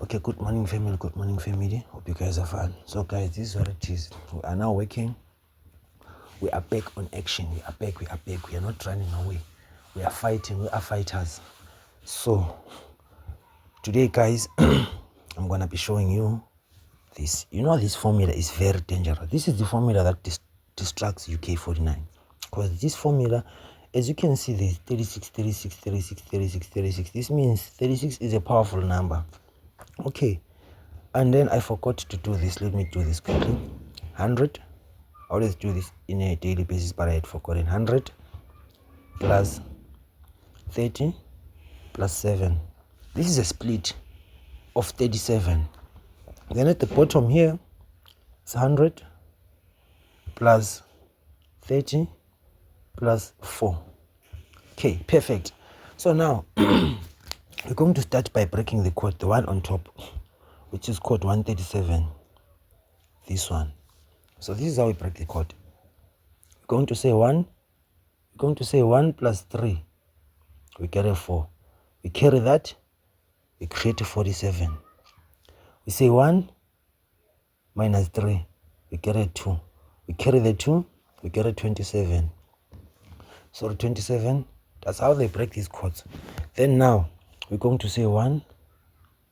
Okay, good morning family, good morning family. Hope you guys are fine. So guys, this is what it is. We are now working. We are back on action. We are back. We are not running away. We are fighting. We are fighters. So today guys, I'm gonna be showing you this. You know this formula is very dangerous. This is the formula that distracts UK49. Because this formula, as you can see, there's 36, 36, 36, 36, 36. This means 36 is a powerful number. Okay. And then I forgot to do this. Let me do this quickly. 100. I always do this in a daily basis, but I had forgotten. 100 plus 30 plus 7. This is a split of 37. Then at the bottom here, it's 100 plus 30 plus 4. Okay, perfect. So now, we're going to start by breaking the code, the one on top, which is code 137. This one. So this is how we break the code. We're going to say 1 plus 3, we get a 4. We carry that, we create a 47. We say 1 minus 3, we get a 2. We carry the 2, we get a 27. So 27, that's how they break these codes. Then now, we're going to say 1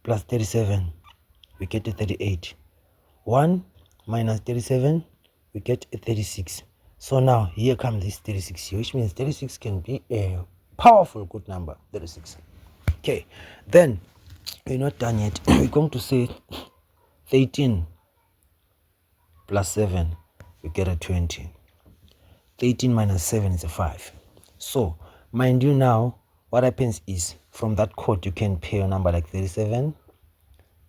plus 37, we get a 38. 1 minus 37, we get a 36. So now, here comes this 36 here, which means 36 can be a powerful good number, 36. Okay, then we're not done yet. We're going to say 13 plus 7, we get a 20. 13 minus 7 is a 5. So, mind you now, what happens is, from that code, you can pay a number like 37,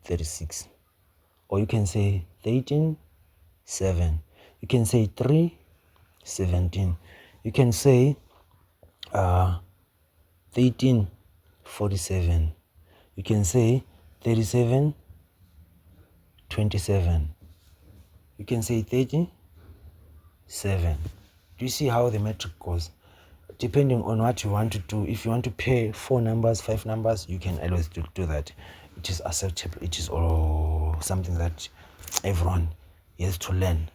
36. Or you can say 13, 7. You can say 3, 17. You can say 13, 47. You can say 37, 27. You can say 37. Do you see how the metric goes? Depending on what you want to do, if you want to pair 4 numbers, 5 numbers, you can always do that. It is acceptable. It is all something that everyone has to learn.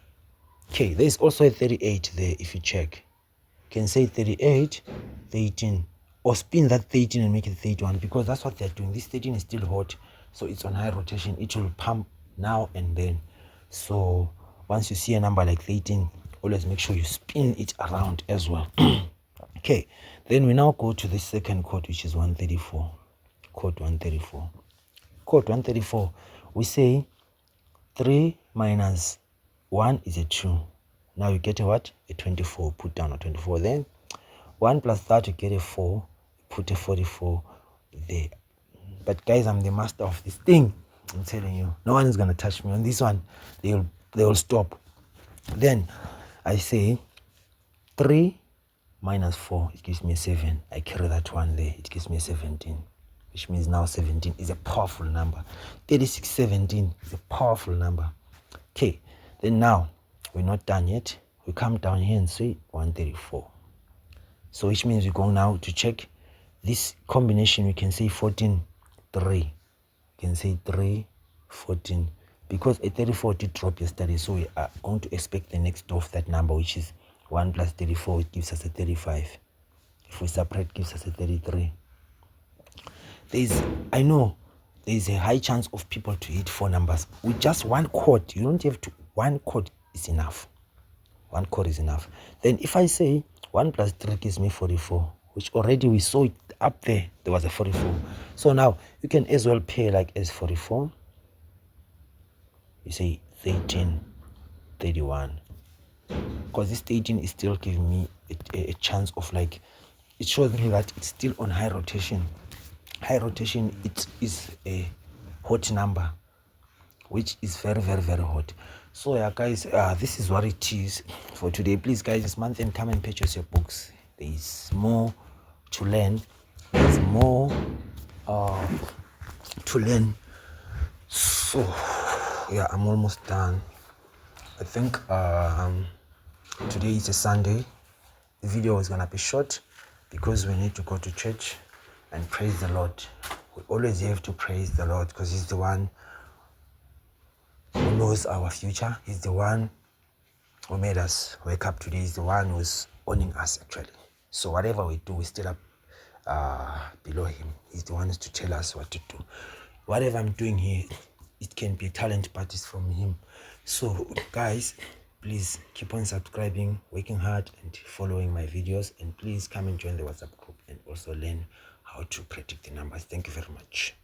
Okay, there's also a 38 there if you check. You can say 38, 13. Or spin that 13 and make it 31, because that's what they're doing. This 13 is still hot, so it's on high rotation. It will pump now and then. So once you see a number like 13, always make sure you spin it around as well. Okay, then we now go to the second code, which is 134. Code 134. Code 134, we say 3 minus 1 is a 2. Now you get a what? A 24. Put down a 24. Then 1 plus that, you get a 4. Put a 44 there. But guys, I'm the master of this thing. I'm telling you, no one is gonna touch me on this one. They will stop. Then I say 3 minus 4, it gives me a 7. I carry that one there, it gives me a 17, which means now 17 is a powerful number. 36, 17 is a powerful number. Okay, then now we're not done yet. We come down here and say 134. So which means we're going now to check this combination. We can say 14, 3. You can say 3, 14. Because a 34 did drop yesterday, so we are going to expect the next of that number, which is 1 plus 34, it gives us a 35. If we separate, it gives us a 33. I know there's a high chance of people to hit 4 numbers. With just one code, you don't have to, one code is enough. One code is enough. Then if I say 1 plus 3 gives me 44, which already we saw it up there, there was a 44. So now you can as well pair like as 44. You say 13, 31. Because this 13 is still giving me a chance of like, it shows me that it's still on high rotation. High rotation, it is a hot number, which is very, very, very hot. So yeah guys, this is what it is for today. Please guys, this month and come and purchase your books. There is more to learn. There's more to learn. So yeah, I'm almost done. I think today is a Sunday. The video is gonna be short because we need to go to church and praise the Lord. We always have to praise the Lord because He's the one who knows our future. He's the one who made us wake up today. He's the one who's owning us actually. So whatever we do, we still up below Him. He's the one to tell us what to do. Whatever I'm doing here, it can be talent, but it's from Him. So guys, please keep on subscribing, working hard, and following my videos. And please come and join the WhatsApp group and also learn how to predict the numbers. Thank you very much.